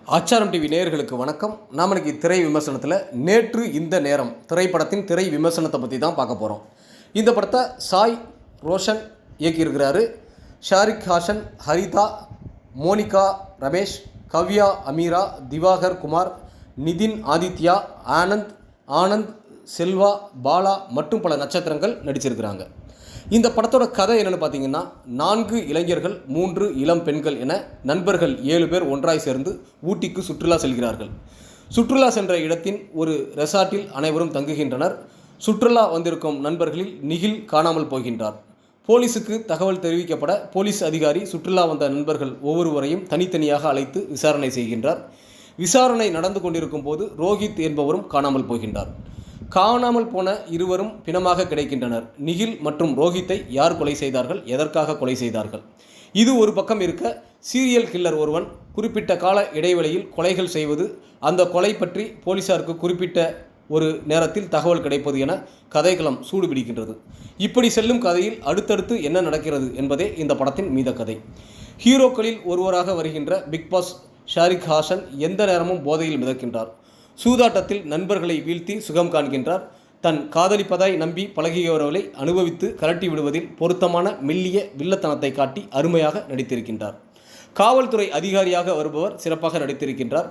ஆச்சாரம் டிவி நேயர்களுக்கு வணக்கம். நாம் இன்னைக்கு திரை விமர்சனத்தில் நேற்று இந்த நேரம் திரைப்படத்தின் திரை விமர்சனத்தை பற்றி தான் பார்க்க போகிறோம். இந்த படத்தை சாய் ரோஷன் இயக்கியிருக்கிறாரு. ஷாரிக் ஹாசன், ஹரிதா, மோனிகா ரமேஷ், கவ்யா அமீரா, திவாகர் குமார், நிதின் ஆதித்யா, ஆனந்த், செல்வா, பாலா மற்றும் பல நட்சத்திரங்கள் நடிச்சிருக்கிறாங்க. இந்த படத்தோட கதை என்னென்னு பார்த்தீங்கன்னா, 4 இளைஞர்கள் 3 இளம் பெண்கள் என நண்பர்கள் 7 பேர் ஒன்றாய் சேர்ந்து ஊட்டிக்கு சுற்றுலா செல்கிறார்கள். சுற்றுலா சென்ற இடத்தின் ஒரு ரெசார்ட்டில் அனைவரும் தங்குகின்றனர். சுற்றுலா வந்திருக்கும் நண்பர்களில் நிகில் காணாமல் போகின்றார். போலீஸுக்கு தகவல் தெரிவிக்கப்பட போலீஸ் அதிகாரி சுற்றுலா வந்த நண்பர்கள் ஒவ்வொருவரையும் தனித்தனியாக அழைத்து விசாரணை செய்கின்றார். விசாரணை நடந்து கொண்டிருக்கும் போது ரோஹித் என்பவரும் காணாமல் போகின்றார். காணாமல் போன இருவரும் பிணமாக கிடைக்கின்றனர். நிகில் மற்றும் ரோஹித்தை யார் கொலை செய்தார்கள், எதற்காக கொலை செய்தார்கள்? இது ஒரு பக்கம் இருக்க, சீரியல் கில்லர் ஒருவன் குறிப்பிட்ட கால இடைவெளியில் கொலைகள் செய்வது, அந்த கொலை பற்றி போலீசாருக்கு குறிப்பிட்ட ஒரு நேரத்தில் தகவல் கிடைப்பது என கதைக்களம் சூடு பிடிக்கின்றது. இப்படி செல்லும் கதையில் அடுத்தடுத்து என்ன நடக்கிறது என்பதே இந்த படத்தின் மீத கதை. ஹீரோக்களில் ஒருவராக வருகின்ற பிக்பாஸ் ஷாரிக் ஹாசன் எந்த நேரமும் போதையில் மிதக்கின்றார். சூதாட்டத்தில் நண்பர்களை வீழ்த்தி சுகம் காண்கின்றார். தன் காதலிப்பதாய் நம்பி பழகியவர்களை அனுபவித்து கலட்டி விடுவதில் பொருத்தமான மெல்லிய வில்லத்தனத்தை காட்டி அருமையாக நடித்திருக்கின்றார். காவல்துறை அதிகாரியாக வருபவர் சிறப்பாக நடித்திருக்கின்றார்.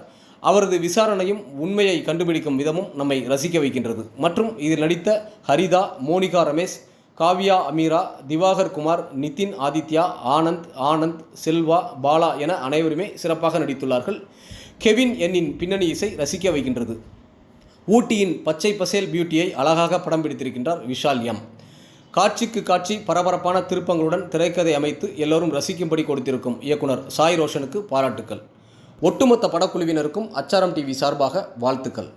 அவரது விசாரணையும் உண்மையை கண்டுபிடிக்கும் விதமும் நம்மை ரசிக்க வைக்கின்றது. மற்றும் இதில் நடித்த ஹரிதா, மோனிகா ரமேஷ், காவ்யா அமீரா, திவாகர் குமார், நிதின் ஆதித்யா, ஆனந்த், செல்வா, பாலா என அனைவருமே சிறப்பாக நடித்துள்ளார்கள். கெவின் என்னின் பின்னணி இசை ரசிக்க வைக்கின்றது. ஊட்டியின் பச்சை பசேல் பியூட்டியை அழகாக படம் பிடித்திருக்கின்றார் விஷால் எம். காட்சிக்கு காட்சி பரபரப்பான திருப்பங்களுடன் திரைக்கதை அமைத்து எல்லோரும் ரசிக்கும்படி கொடுத்திருக்கும் இயக்குனர் சாய் ரோஷனுக்கு பாராட்டுக்கள். ஒட்டுமொத்த படக்குழுவினருக்கும் ஆச்சாரம் டிவி சார்பாக வாழ்த்துக்கள்.